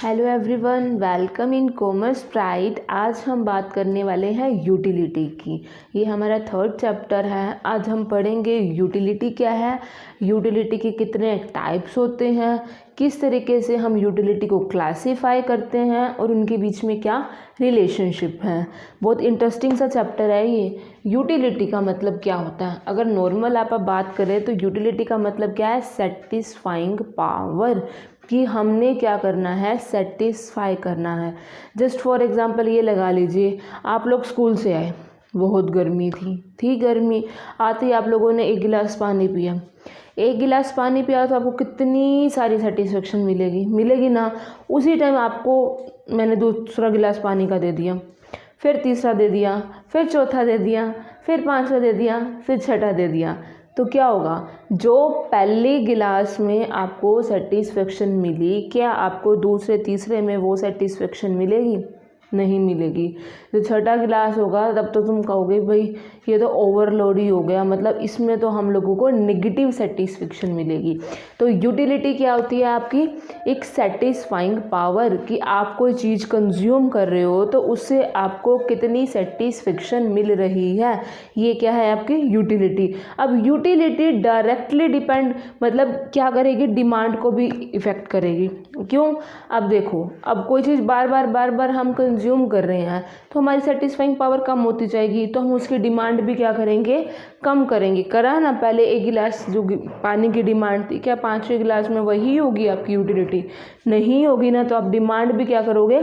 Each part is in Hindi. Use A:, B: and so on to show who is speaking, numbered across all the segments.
A: Hello everyone, welcome in commerce pride. आज हम बात करने वाले हैं यूटिलिटी की। ये हमारा थर्ड चैप्टर है। आज हम पढ़ेंगे यूटिलिटी क्या है, यूटिलिटी के कितने टाइप्स होते हैं, किस तरीके से हम यूटिलिटी को क्लासीफाई करते हैं और उनके बीच में क्या रिलेशनशिप है। बहुत इंटरेस्टिंग सा चैप्टर है ये। यूटिलिटी का मतलब क्या होता है? अगर नॉर्मल आप बात करें तो यूटिलिटी का मतलब क्या है? सेटिस्फाइंग पावर, कि हमने क्या करना है, सेटिस्फाई करना है। जस्ट फॉर एग्जांपल ये लगा लीजिए, आप लोग स्कूल से आए, बहुत गर्मी थी गर्मी, आते ही आप लोगों ने एक गिलास पानी पिया। एक गिलास पानी पिया तो आपको कितनी सारी सेटिस्फेक्शन मिलेगी ना। उसी टाइम आपको मैंने दूसरा गिलास पानी का दे दिया, फिर तीसरा दे दिया, फिर चौथा दे दिया, फिर पांचवा दे दिया, फिर छठा दे दिया, तो क्या होगा? जो पहले गिलास में आपको सेटिस्फेक्शन मिली, क्या आपको दूसरे तीसरे में वो सेटिस्फेक्शन मिलेगी? नहीं मिलेगी। जो छठा गिलास होगा तब तो तुम कहोगे भाई ये तो ओवरलोड ही हो गया, मतलब इसमें तो हम लोगों को नेगेटिव सेटिस्फेक्शन मिलेगी। तो यूटिलिटी क्या होती है आपकी? एक सेटिस्फाइंग पावर, कि आप कोई चीज़ कंज्यूम कर रहे हो तो उससे आपको कितनी सेटिस्फेक्शन मिल रही है, ये क्या है आपकी यूटिलिटी। अब यूटिलिटी डायरेक्टली डिपेंड, मतलब क्या करेगी? डिमांड को भी इफ़ेक्ट करेगी। क्यों? अब देखो, अब कोई चीज़ बार बार हम कंज्यूम कर रहे हैं तो हमारी सेटिस्फाइंग पावर कम होती जाएगी, तो हम उसकी डिमांड भी क्या करेंगे? कम करेंगे। करा ना, पहले एक गिलास जो पानी की डिमांड थी, क्या पाँचवें गिलास में वही होगी आपकी यूटिलिटी? नहीं होगी ना। तो आप डिमांड भी क्या करोगे?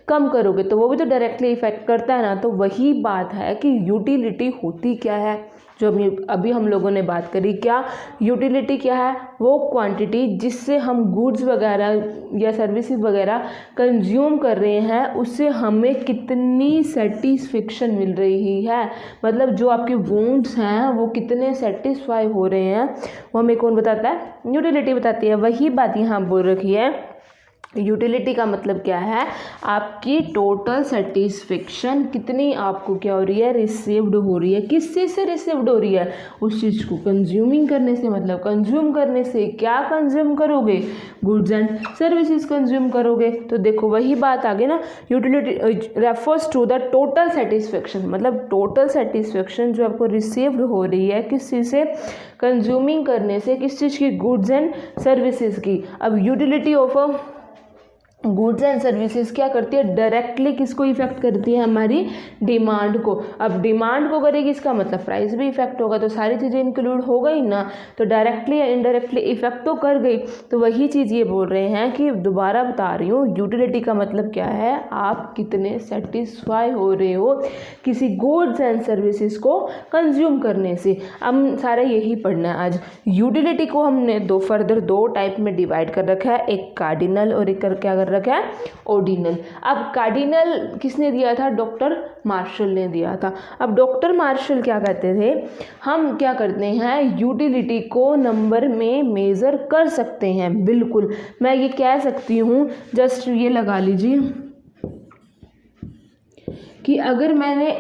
A: कम करोगे, तो वो भी तो डायरेक्टली इफेक्ट करता है ना। तो वही बात है कि यूटिलिटी होती क्या है, जो अभी हम लोगों ने बात करी। क्या यूटिलिटी क्या है? वो क्वांटिटी जिससे हम गुड्स वगैरह या सर्विसेज वगैरह कंज्यूम कर रहे हैं, उससे हमें कितनी सेटिस्फेक्शन मिल रही है, मतलब जो आपके वॉन्ट्स हैं वो कितने सेटिस्फाई हो रहे हैं, वो हमें कौन बताता है? यूटिलिटी बताती है। वही बात यहाँ बोल रखी है। यूटिलिटी का मतलब क्या है? आपकी टोटल सेटिस्फेक्शन कितनी आपको क्या हो रही है? रिसीव्ड हो रही है। किस चीज़ से रिसीव्ड हो रही है? उस चीज़ को कंज्यूमिंग करने से। मतलब कंज्यूम करने से क्या कंज्यूम करोगे? गुड्स एंड सर्विसेज कंज्यूम करोगे। तो देखो वही बात आ गई ना। Utility refers to the total satisfaction, मतलब टोटल सेटिस्फेक्शन जो आपको रिसीव्ड हो रही है किस चीज़ से? कंज्यूमिंग करने से। किस चीज़ की? गुड्स एंड सर्विसेज की। अब utility of goods and services क्या करती है? डायरेक्टली किसको इफेक्ट करती है? हमारी डिमांड को। अब डिमांड को करेगी, इसका मतलब प्राइस भी इफेक्ट होगा, तो सारी चीज़ें इंक्लूड हो गई ना। तो डायरेक्टली या इनडायरेक्टली इफेक्ट तो कर गई। तो वही चीज़ ये बोल रहे हैं कि दोबारा बता रही हूँ, यूटिलिटी का मतलब क्या है? आप कितने सेटिस्फाई हो रहे हो किसी गुड्स एंड सर्विसेज को कंज्यूम करने से। अब सारा यही पढ़ना है आज। यूटिलिटी को हमने फर्दर दो टाइप में डिवाइड कर रखा है, एक कार्डिनल और एक क्या कर रखा है? ऑर्डिनल। अब कार्डिनल किसने दिया था? डॉक्टर मार्शल ने दिया था। अब डॉक्टर मार्शल क्या कहते थे? हम क्या करते हैं, यूटिलिटी को नंबर में मेजर कर सकते हैं। बिल्कुल, मैं ये कह सकती हूँ, जस्ट ये लगा लीजिए कि अगर मैंने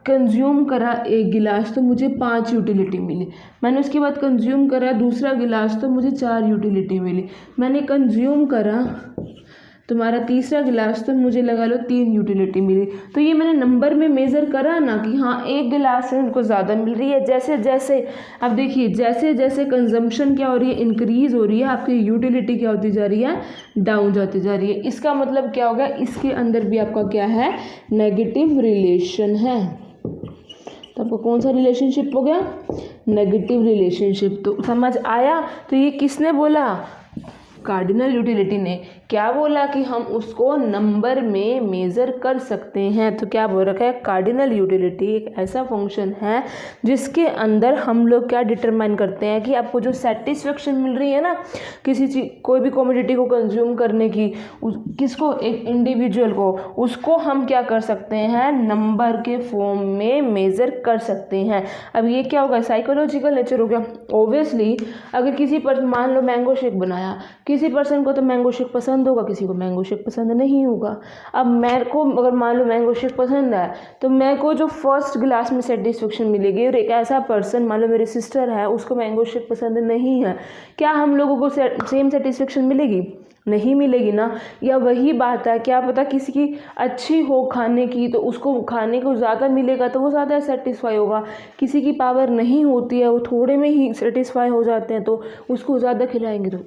A: कंज्यूम करा एक गिलास तो मुझे 5 यूटिलिटी मिली। मैंने उसके बाद कंज्यूम करा दूसरा गिलास तो मुझे 4 यूटिलिटी मिली। मैंने कंज्यूम करा तुम्हारा तीसरा गिलास तो मुझे लगा लो 3 यूटिलिटी मिली। तो ये मैंने नंबर में मेज़र करा ना कि हाँ एक गिलास से उनको ज़्यादा मिल रही है। जैसे जैसे अब देखिए, जैसे जैसे कंजम्पशन क्या हो रही है? इंक्रीज़ हो रही है, आपकी यूटिलिटी क्या होती जा रही है? डाउन जाती जा रही है। इसका मतलब क्या हो गया? इसके अंदर भी आपका क्या है? नेगेटिव रिलेशन है। तो आपको कौन सा रिलेशनशिप हो गया? Negative relationship. तो समझ आया? तो ये किसने बोला? कार्डिनल यूटिलिटी ने। क्या बोला? कि हम उसको नंबर में मेज़र कर सकते हैं। तो क्या बोल रखा है? कार्डिनल यूटिलिटी एक ऐसा फंक्शन है जिसके अंदर हम लोग क्या डिटरमाइन करते हैं कि आपको जो सेटिस्फेक्शन मिल रही है ना किसी चीज़, कोई भी कमोडिटी को कंज्यूम करने की, किसको? एक इंडिविजुअल को, उसको हम क्या कर सकते हैं? नंबर के फॉर्म में मेज़र कर सकते हैं। अब ये क्या होगा? साइकोलॉजिकल नेचर हो गया। ऑब्वियसली अगर किसी पर मान लो मैंगो शेक बनाया, किसी पर्सन को तो मैंगो शेक पसंद होगा, किसी को मैंगो शेक पसंद नहीं होगा। अब मेरे को अगर मान लो मैंगो शेक पसंद है तो मेरे को जो फर्स्ट गिलास में सेटिस्फेक्शन मिलेगी, और एक ऐसा पर्सन मान लो मेरी सिस्टर है उसको मैंगो शेक पसंद नहीं है, क्या हम लोगों को सेम सेटिस्फेक्शन मिलेगी? नहीं मिलेगी ना। या वही बात है, क्या पता किसी की अच्छी हो खाने की तो उसको खाने को ज़्यादा मिलेगा तो वो ज़्यादा सेटिस्फाई होगा, किसी की पावर नहीं होती है वो थोड़े में ही सेटिस्फाई हो जाते हैं तो उसको ज़्यादा खिलाएंगे तो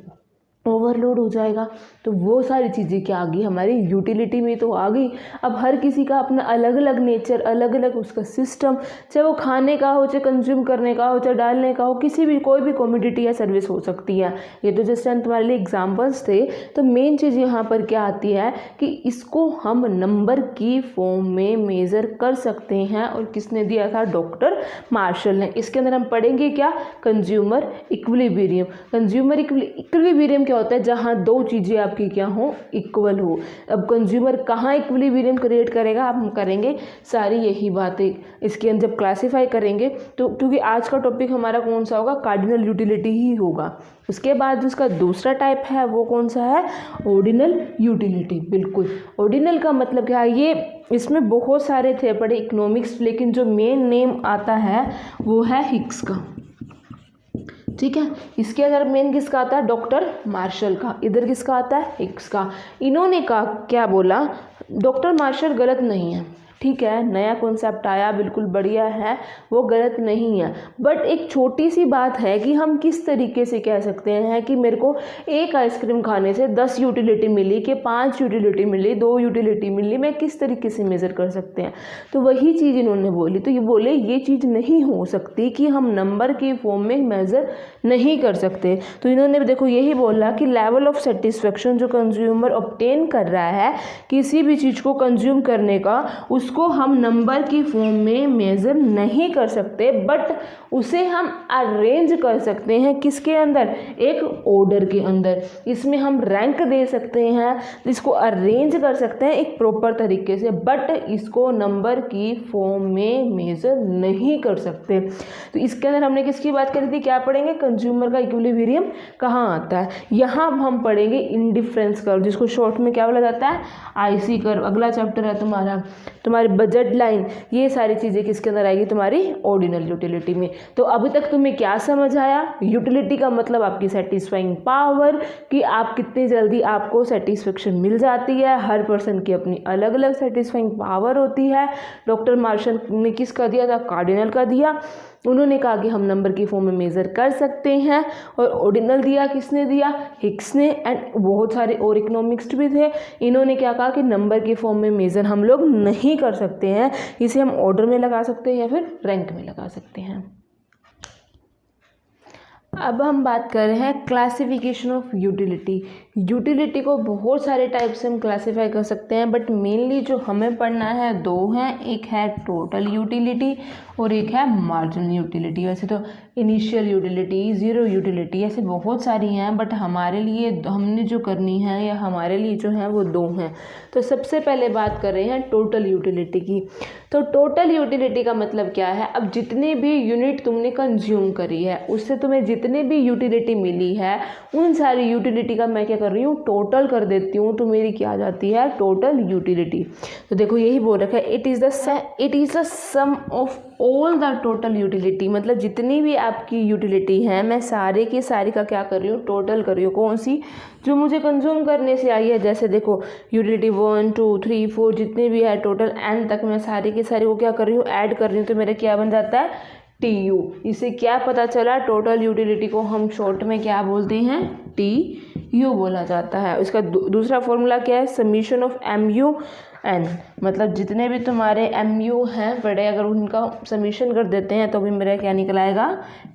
A: ओवरलोड हो जाएगा। तो वो सारी चीज़ें क्या आ गई हमारी यूटिलिटी में तो आ गई। अब हर किसी का अपना अलग अलग नेचर, अलग अलग उसका सिस्टम, चाहे वो खाने का हो, चाहे कंज्यूम करने का हो, चाहे डालने का हो, किसी भी कोई भी कमोडिटी या सर्विस हो सकती है। ये तो जस्ट तुम्हारे लिए एग्जाम्पल्स थे। तो मेन चीज़ यहाँ पर क्या आती है कि इसको हम नंबर की फॉर्म में मेज़र कर सकते हैं, और किसने दिया था? डॉक्टर मार्शल ने। इसके अंदर हम पढ़ेंगे क्या? Consumer equilibrium. कंज्यूमर इक्विलिब्रियम क्या होता है? जहाँ दो चीज़ें आपकी क्या हो? इक्वल हो। अब कंज्यूमर कहाँ इक्विलिब्रियम क्रिएट करेगा? आप हम करेंगे सारी यही बातें इसके अंदर जब क्लासीफाई करेंगे तो, क्योंकि आज का टॉपिक हमारा कौन सा होगा? कार्डिनल यूटिलिटी ही होगा। उसके बाद जिसका दूसरा टाइप है वो कौन सा है? Ordinal utility. बिल्कुल, ऑर्डिनल का मतलब क्या है? ये इसमें बहुत सारे थे पढ़े इकोनॉमिक्स, लेकिन जो मेन नेम आता है वो है हिक्स का। ठीक है, इसके अंदर मेन किसका आता है? डॉक्टर मार्शल का। इधर किसका आता है? हिक्स का। इन्होंने का क्या बोला? डॉक्टर मार्शल गलत नहीं है, ठीक है, नया कॉन्सेप्ट आया, बिल्कुल बढ़िया है, वो गलत नहीं है। बट एक छोटी सी बात है कि हम किस तरीके से कह सकते हैं कि मेरे को एक आइसक्रीम खाने से 10 यूटिलिटी मिली, कि 5 यूटिलिटी मिली, 2 यूटिलिटी मिली, मैं किस तरीके से मेज़र कर सकते हैं? तो वही चीज़ इन्होंने बोली। तो ये बोले ये चीज़ नहीं हो सकती कि हम नंबर के फॉर्म में मेज़र नहीं कर सकते। तो इन्होंने देखो यही बोला कि लेवल ऑफ सेटिस्फेक्शन जो कंज्यूमर ऑब्टेन कर रहा है किसी भी चीज़ को कंज्यूम करने का, उसको हम नंबर की फॉर्म में मेज़र नहीं कर सकते, बट उसे हम अरेंज कर सकते हैं। किसके अंदर? एक ऑर्डर के अंदर। इसमें हम रैंक दे सकते हैं, इसको अरेंज कर सकते हैं एक प्रॉपर तरीके से, बट इसको नंबर की फॉर्म में मेज़र नहीं कर सकते। तो इसके अंदर हमने किसकी बात करी थी? क्या पढ़ेंगे? कंज्यूमर का इक्विलिब्रियम कहाँ आता है? यहाँ हम पढ़ेंगे इंडिफरेंस कर्व, जिसको शॉर्ट में क्या बोला जाता है? IC curve. अगला चैप्टर है तुम्हारी बजट लाइन। ये सारी चीज़ें किसके अंदर आएगी? तुम्हारी ऑर्डिनल यूटिलिटी में। तो अभी तक तुम्हें क्या समझ आया? यूटिलिटी का मतलब आपकी सेटिस्फाइंग पावर, कि आप कितनी जल्दी आपको सेटिस्फेक्शन मिल जाती है। हर पर्सन की अपनी अलग अलग सेटिस्फाइंग पावर होती है। डॉक्टर मार्शल ने किसका दिया था? कार्डिनल का दिया। उन्होंने कहा कि हम नंबर की फॉर्म में मेज़र कर सकते हैं। और ऑर्डिनल दिया किसने दिया? हिक्स ने। एंड बहुत सारे और इकोनॉमिक्स भी थे, इन्होंने क्या कहा कि नंबर की फॉर्म में मेज़र हम लोग नहीं कर सकते हैं, इसे हम ऑर्डर में लगा सकते हैं या फिर रैंक में लगा सकते हैं। अब हम बात कर रहे हैं क्लासिफिकेशन ऑफ यूटिलिटी। यूटिलिटी को बहुत सारे टाइप से हम क्लासीफाई कर सकते हैं, बट मेनली जो हमें पढ़ना है दो हैं, एक है टोटल यूटिलिटी और एक है मार्जिनल यूटिलिटी। वैसे तो इनिशियल यूटिलिटी, ज़ीरो यूटिलिटी, ऐसे बहुत सारी हैं, बट हमारे लिए हमने जो करनी है या हमारे लिए जो है वो दो हैं। तो सबसे पहले बात कर रहे हैं टोटल यूटिलिटी की। तो टोटल यूटिलिटी का मतलब क्या है? अब जितने भी यूनिट तुमने कंज्यूम करी है उससे तुम्हें जितने भी यूटिलिटी मिली है, उन सारी यूटिलिटी का मैं क्या कर रही हूँ? टोटल कर देती हूँ, तो मेरी क्या आ जाती है? Total utility. तो देखो यही बोल रखा है, it is the sum of all the total utility. मतलब जितनी भी आपकी यूटिलिटी है मैं सारे की सारी का क्या कर रही हूँ? टोटल कर रही हूँ। कौन सी? जो मुझे कंज्यूम करने से आई है। जैसे देखो यूटिलिटी 1 2 3 4 जितने भी है टोटल n तक, मैं सारी की सारी वो क्या कर रही हूँ? ऐड कर रही हूँ। तो मेरा क्या बन जाता है? TU। इससे क्या पता चला? टोटल यूटिलिटी को हम शॉर्ट में क्या बोलते हैं? TU बोला जाता है। इसका दूसरा फॉर्मूला क्या है? Summation of MUN। मतलब जितने भी तुम्हारे MU हैं बड़े, अगर उनका समीशन कर देते हैं तो भी मेरा क्या निकल आएगा?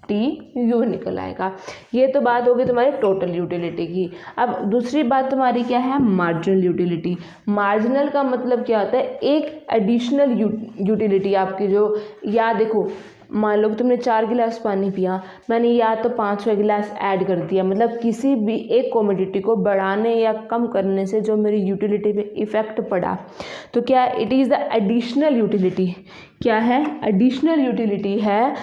A: TU निकल आएगा। ये तो बात होगी तुम्हारी टोटल यूटिलिटी की। अब दूसरी बात तुम्हारी क्या है? Marginal utility. मार्जिनल का मतलब क्या होता है? एक एडिशनल यूटिलिटी आपकी जो, या देखो मान लो तुमने 4 गिलास पानी पिया, मैंने या तो 5वां गिलास ऐड कर दिया, मतलब किसी भी एक कमोडिटी को बढ़ाने या कम करने से जो मेरी यूटिलिटी पे इफ़ेक्ट पड़ा, तो क्या it is the additional utility. क्या है? एडिशनल यूटिलिटी है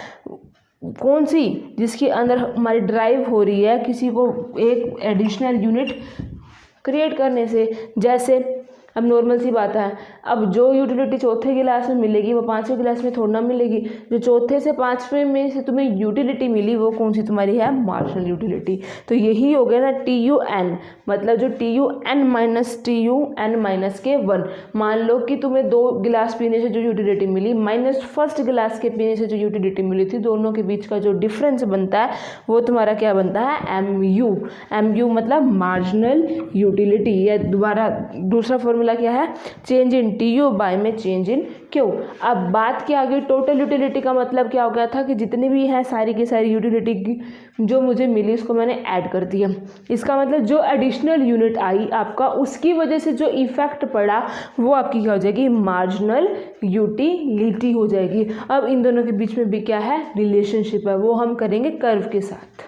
A: कौन सी, जिसके अंदर हमारी ड्राइव हो रही है किसी को एक एडिशनल यूनिट क्रिएट करने से। जैसे अब नॉर्मल सी बात है, अब जो यूटिलिटी चौथे गिलास में मिलेगी वो पाँचवें गिलास में थोड़ा ना मिलेगी। जो चौथे से पाँचवें में से तुम्हें यूटिलिटी मिली वो कौन सी तुम्हारी है, मार्जिनल यूटिलिटी। तो यही हो गया ना TUN, मतलब जो TUN माइनस TUN माइनस के 1। मान लो कि तुम्हें 2 गिलास पीने से जो यूटिलिटी मिली माइनस फर्स्ट गिलास के पीने से जो यूटिलिटी मिली थी, दोनों के बीच का जो डिफरेंस बनता है वो तुम्हारा क्या बनता है, MU। MU मतलब मार्जिनल यूटिलिटी। या दोबारा दूसरा फॉर्मूला क्या है, चेंज इन TU बाय में चेंज इन Q। अब बात क्या आ गई, टोटल यूटिलिटी का मतलब क्या हो गया था कि जितनी भी है सारी की सारी यूटिलिटी की जो मुझे मिली उसको मैंने ऐड कर दिया। इसका मतलब जो एडिशनल यूनिट आई आपका, उसकी वजह से जो इफेक्ट पड़ा वो आपकी क्या हो जाएगी, मार्जिनल यूटिलिटी हो जाएगी। अब इन दोनों के बीच में भी क्या है, रिलेशनशिप है, वो हम करेंगे कर्व के साथ।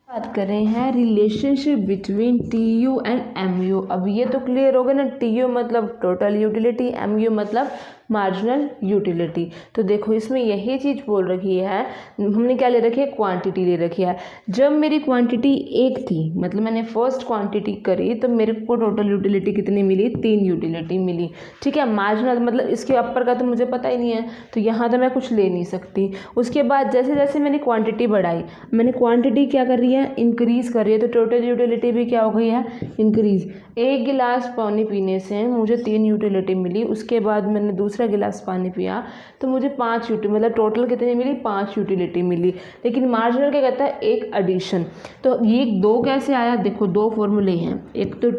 A: बात कर रहे हैं relationship between TU and MU। अब ये तो क्लियर हो गया ना, TU मतलब टोटल यूटिलिटी, MU मतलब मार्जिनल यूटिलिटी। तो देखो इसमें यही चीज़ बोल रखी है, हमने क्या ले रखी है, क्वांटिटी ले रखी है। जब मेरी क्वांटिटी 1 थी, मतलब मैंने फर्स्ट क्वांटिटी करी, तो मेरे को टोटल यूटिलिटी कितनी मिली, 3 यूटिलिटी मिली। ठीक है, मार्जिनल मतलब इसके अपर का तो मुझे पता ही नहीं है, तो यहाँ तो मैं कुछ ले नहीं सकती। उसके बाद जैसे जैसे मैंने क्वांटिटी बढ़ाई, मैंने क्वांटिटी क्या कर रही है, इंक्रीज़ कर रही है, तो टोटल यूटिलिटी भी क्या हो गई है, इंक्रीज़। 1 गिलास पानी पीने से मुझे 3 यूटिलिटी मिली, उसके बाद मैंने दूसरा गिलास पानी पिया तो मुझे 5 यूटिलिटी, मतलब टोटल कितनी मिली, 5 यूटिलिटी मिली। लेकिन मार्जिनल क्या कहता है, एक एडिशन। तो ये 2 कैसे आया, देखो 2 फॉर्मूले हैं, एक तो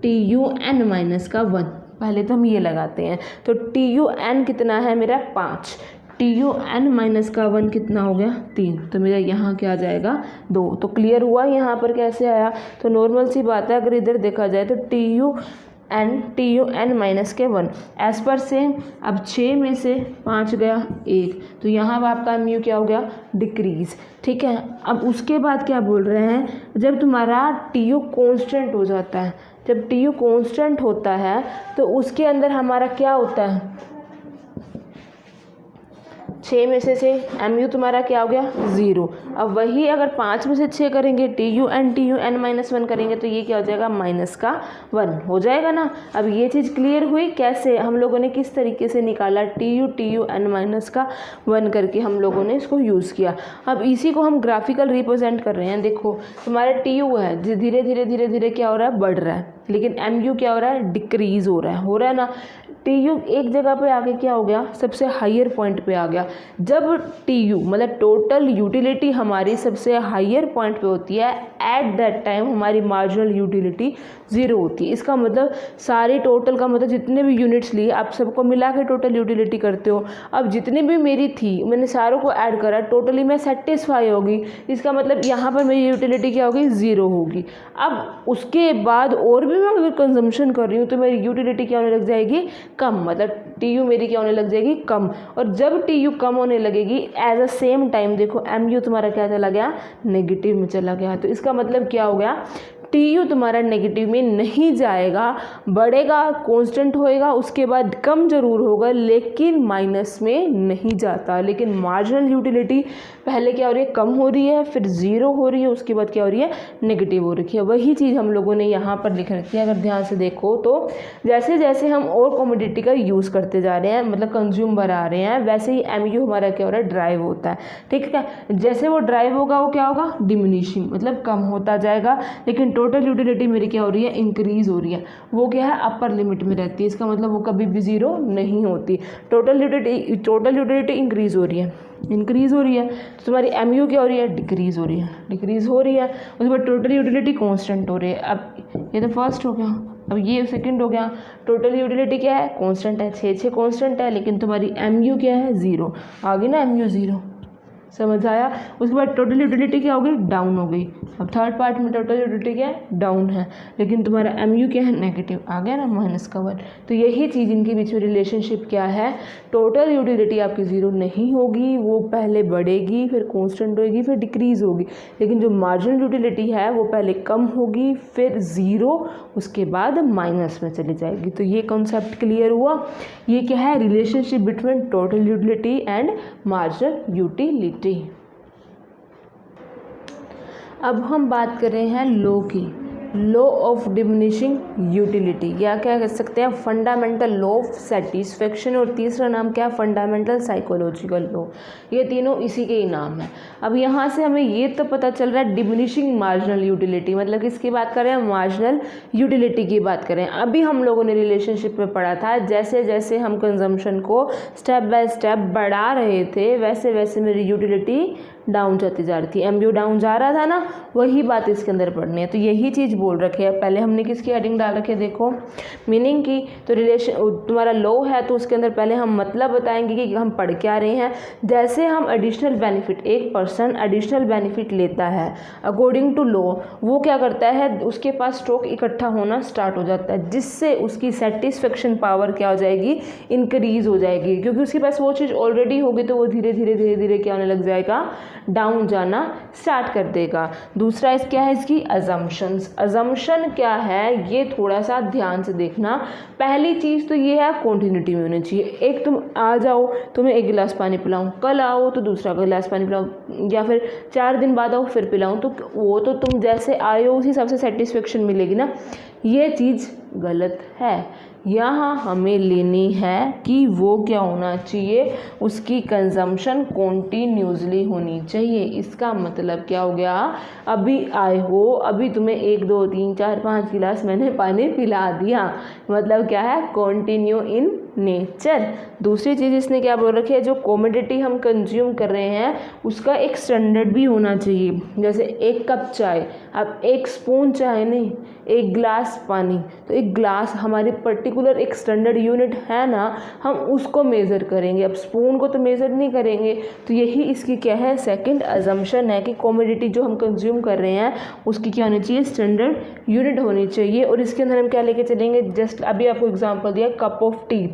A: TUN माइनस का 1, पहले तो हम ये लगाते हैं। तो TUN कितना है मेरा, 5, TUN माइनस का 1 कितना हो गया, 3, तो मेरा यहाँ क्या आ जाएगा, 2। तो क्लियर हुआ यहाँ पर कैसे आया। तो नॉर्मल सी बात है, अगर इधर देखा जाए तो TUN माइनस के 1 एज पर सेम। अब 6 में से 5 गया 1, तो यहाँ आपका MU क्या हो गया, डिक्रीज। ठीक है, अब उसके बाद क्या बोल रहे हैं, जब तुम्हारा TU कांस्टेंट हो जाता है, जब TU कांस्टेंट होता है तो उसके अंदर हमारा क्या होता है, 6 में से MU तुम्हारा क्या हो गया, 0। अब वही अगर 5 में से 6 करेंगे, TUN माइनस 1 करेंगे, तो ये क्या हो जाएगा, माइनस का 1 हो जाएगा ना। अब ये चीज़ क्लियर हुई, कैसे हम लोगों ने किस तरीके से निकाला, TUN माइनस का 1 करके हम लोगों ने इसको यूज़ किया। अब इसी को हम ग्राफिकल रिप्रेजेंट कर रहे हैं। देखो तुम्हारा TU है, धीरे धीरे धीरे धीरे क्या हो रहा है, बढ़ रहा है, लेकिन MU क्या हो रहा है, डिक्रीज़ हो रहा है ना। TU एक जगह पे आके क्या हो गया, सबसे हायर पॉइंट पे आ गया। जब TU मतलब टोटल यूटिलिटी हमारी सबसे हायर पॉइंट पे होती है, एट दैट टाइम हमारी मार्जिनल यूटिलिटी 0 होती है। इसका मतलब सारे टोटल का मतलब जितने भी यूनिट्स लिए आप सबको मिला के टोटल यूटिलिटी करते हो। अब जितनी भी मेरी थी मैंने सारों को ऐड करा, टोटली मैं सेटिस्फाई होगी, इसका मतलब यहाँ पर मेरी यूटिलिटी क्या होगी, 0 होगी। अब उसके बाद और भी मैं अगर कंजम्पशन कर रही हूँ तो मेरी यूटिलिटी क्या होने लग जाएगी, कम, मतलब TU मेरी क्या होने लग जाएगी, कम। और जब TU कम होने लगेगी एज अ सेम टाइम देखो MU तुम्हारा क्या चला गया, नेगेटिव में चला गया। तो इसका मतलब क्या हो गया, TU तुम्हारा नेगेटिव में नहीं जाएगा, बढ़ेगा, कांस्टेंट होएगा, उसके बाद कम जरूर होगा लेकिन माइनस में नहीं जाता। लेकिन मार्जिनल यूटिलिटी पहले क्या हो रही है, कम हो रही है, फिर 0 हो रही है, उसके बाद क्या हो रही है, नेगेटिव हो रखी है। वही चीज़ हम लोगों ने यहाँ पर लिख रखी है। अगर ध्यान से देखो तो जैसे जैसे हम और कमोडिटी का यूज़ करते जा रहे हैं, मतलब कंज्यूम बढ़ा रहे हैं, वैसे ही MU हमारा क्या हो रहा है, ड्राइव होता है। ठीक है, जैसे वो ड्राइव होगा वो क्या होगा, डिमिनिशिंग, मतलब कम होता जाएगा। लेकिन टोटल यूटिलिटी मेरी क्या हो रही है, इंक्रीज़ हो रही है। वो क्या है, अपर लिमिट में रहती है, इसका मतलब वो कभी भी 0 नहीं होती। टोटल यूटिलिटी इंक्रीज़ हो रही है, तो तुम्हारी MU क्या हो रही है, डिक्रीज़ हो रही है। उसके बाद टोटल यूटिलिटी कांस्टेंट हो रही है। अब ये तो फर्स्ट हो गया, अब ये सेकंड हो गया। टोटल यूटिलिटी क्या है, कांस्टेंट है, 6 कांस्टेंट है, लेकिन तुम्हारी MU क्या है, 0 आ गई ना, MU 0, समझ आया। उसके बाद टोटल यूटिलिटी क्या हो गई, डाउन हो गई। अब थर्ड पार्ट में टोटल यूटिलिटी क्या है, डाउन है, लेकिन तुम्हारा MU क्या है, नेगेटिव आ गया ना, माइनस का 1। तो यही चीज़ इनके बीच में रिलेशनशिप क्या है, टोटल यूटिलिटी आपकी 0 नहीं होगी, वो पहले बढ़ेगी, फिर कांस्टेंट होगी, फिर डिक्रीज़ होगी। लेकिन जो मार्जिनल यूटिलिटी है वो पहले कम होगी, फिर 0, उसके बाद माइनस में चली जाएगी। तो ये कॉन्सेप्ट क्लियर हुआ। ये क्या है, relationship between total utility and marginal utility. Utility. अब हम बात कर रहे हैं लॉ की, लॉ ऑफ डिमिनिशिंग यूटिलिटी, या क्या कह सकते हैं फंडामेंटल लॉ ऑफ सेटिस्फेक्शन, और तीसरा नाम क्या है फंडामेंटल साइकोलॉजिकल लॉ। ये तीनों इसी के ही नाम है। अब यहाँ से हमें ये तो पता चल रहा है डिमिनिशिंग मार्जिनल यूटिलिटी, मतलब किसकी बात कर रहे हैं, मार्जिनल यूटिलिटी की बात करें। अभी हम लोगों ने रिलेशनशिप में पढ़ा था, जैसे जैसे हम कंजम्पशन को स्टेप बाय स्टेप बढ़ा रहे थे वैसे वैसे मेरी यूटिलिटी डाउन जाती जा रही थी, एमयू डाउन जा रहा था ना, वही बात इसके अंदर पढ़नी है। तो यही चीज़ बोल रखी है। पहले हमने किसकी हेडिंग डाल रखी है, देखो मीनिंग की। तो रिलेशन तुम्हारा लो है तो उसके अंदर पहले हम मतलब बताएंगे कि हम पढ़ क्या रहे हैं। जैसे हम एडिशनल बेनिफिट, एक पर्सन एडिशनल बेनिफिट लेता है अकॉर्डिंग टू लॉ, वो क्या करता है, उसके पास स्टॉक इकट्ठा होना स्टार्ट हो जाता है, जिससे उसकी सेटिस्फेक्शन पावर क्या हो जाएगी, इंक्रीज हो जाएगी, क्योंकि उसके पास वो चीज़ ऑलरेडी होगी तो वो धीरे धीरे क्या होने लग जाएगा, डाउन जाना स्टार्ट कर देगा। दूसरा क्या है इसकी अजम्पशंस। अजम्पशन क्या है ये थोड़ा सा ध्यान से देखना। पहली चीज़ तो ये है कॉन्टिन्यूटी में होनी चाहिए। एक तुम आ जाओ तुम्हें एक गिलास पानी पिलाऊं, कल आओ तो दूसरा गिलास पानी पिलाऊं, या फिर 4 दिन बाद आओ फिर पिलाऊं, तो वो तो तुम जैसे आए हो उसी हिसाब से सेटिस्फेक्शन मिलेगी ना, ये चीज़ गलत है। यहाँ हमें लेनी है कि वो क्या होना चाहिए, उसकी कंजम्पशन कॉन्टीन्यूसली होनी चाहिए। इसका मतलब क्या हो गया, अभी आए हो, अभी तुम्हें 1 2 3 4 5 गिलास मैंने पानी पिला दिया, मतलब क्या है, कॉन्टिन्यू इन नेचर। दूसरी चीज़ इसने क्या बोल रखी है, जो कॉमोडिटी हम कंज्यूम कर रहे हैं उसका एक स्टैंडर्ड भी होना चाहिए। जैसे 1 कप चाय, अब 1 स्पून चाय नहीं, 1 गिलास पानी, तो 1 गिलास हमारी पर्टिकुलर एक स्टैंडर्ड यूनिट है ना, हम उसको मेज़र करेंगे, अब स्पून को तो मेज़र नहीं करेंगे। तो यही इसकी क्या है, सेकंड अजम्पशन है कि कॉमोडिटी जो हम कंज्यूम कर रहे हैं उसकी क्या होनी चाहिए, स्टैंडर्ड यूनिट होनी चाहिए। और इसके अंदर हम क्या लेके चलेंगे, जस्ट अभी आपको एग्जांपल दिया, cup of T,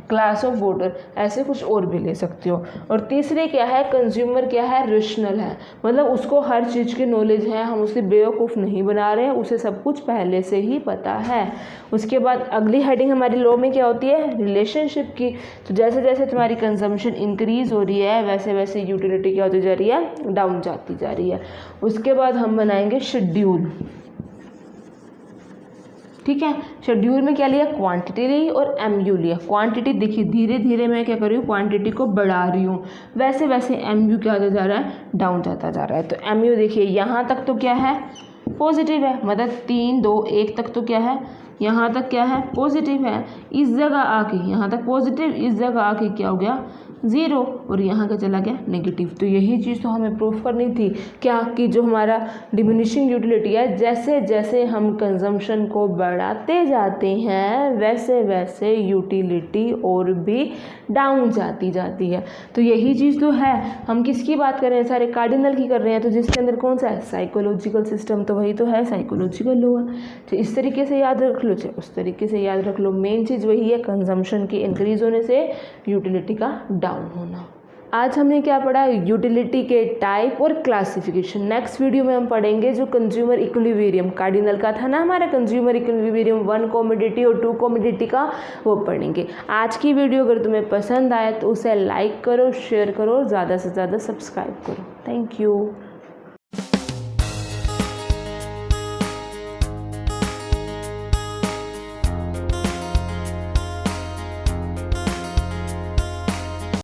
A: glass of water, ऐसे कुछ और भी ले सकते हो। और तीसरे क्या है, कंज्यूमर क्या है, रेशनल है, मतलब उसको हर चीज़ की नॉलेज है, हम उसे बेवकूफ़ नहीं बना रहे हैं, उसे सब कुछ पहले से ही पता है। उसके बाद अगली हेडिंग हमारी लॉ में क्या होती है, रिलेशनशिप की। तो जैसे जैसे तुम्हारी कंजम्पशन इंक्रीज हो रही है वैसे वैसे यूटिलिटी क्या होती जा रही है, डाउन जाती जा रही है। उसके बाद हम बनाएंगे शेड्यूल। ठीक है, शेड्यूल में क्या लिया, क्वांटिटी ली और एमयू लिया। क्वांटिटी देखिए धीरे धीरे मैं क्या कर रही हूँ, क्वांटिटी को बढ़ा रही हूँ, वैसे वैसे एमयू क्या होता जा रहा है, डाउन जाता जा रहा है। तो एमयू देखिए यहाँ तक तो क्या है, पॉजिटिव है, मतलब 3 2 1 तक तो क्या है, यहाँ तक क्या है, पॉजिटिव है। इस जगह आके यहाँ तक पॉजिटिव, इस जगह आके क्या हो गया, 0, और यहाँ का चला गया नेगेटिव। तो यही चीज़ तो हमें प्रूफ करनी थी क्या, कि जो हमारा डिमिनिशिंग यूटिलिटी है, जैसे जैसे हम कंजम्पशन को बढ़ाते जाते हैं वैसे वैसे यूटिलिटी और भी डाउन जाती है। तो यही चीज़ तो है। हम किसकी बात कर रहे हैं, सारे कार्डिनल की कर रहे हैं, तो जिसके अंदर कौन सा है, साइकोलॉजिकल सिस्टम, तो वही तो है, साइकोलॉजिकल लॉ है। तो इस तरीके से याद रख लो, चाहे उस तरीके से याद रख लो, मेन चीज़ वही है, कंजम्पशन की इंक्रीज होने से यूटिलिटी का डाउन होना। आज हमने क्या पढ़ा, यूटिलिटी के टाइप और क्लासिफिकेशन। नेक्स्ट वीडियो में हम पढ़ेंगे जो कंज्यूमर इक्विलिब्रियम, कार्डिनल का था ना हमारा कंज्यूमर इक्विलिब्रियम, 1 कमोडिटी और 2 कमोडिटी का, वो पढ़ेंगे। आज की वीडियो अगर तुम्हें पसंद आए तो उसे लाइक करो, शेयर करो, ज़्यादा से ज़्यादा सब्सक्राइब करो। Thank you.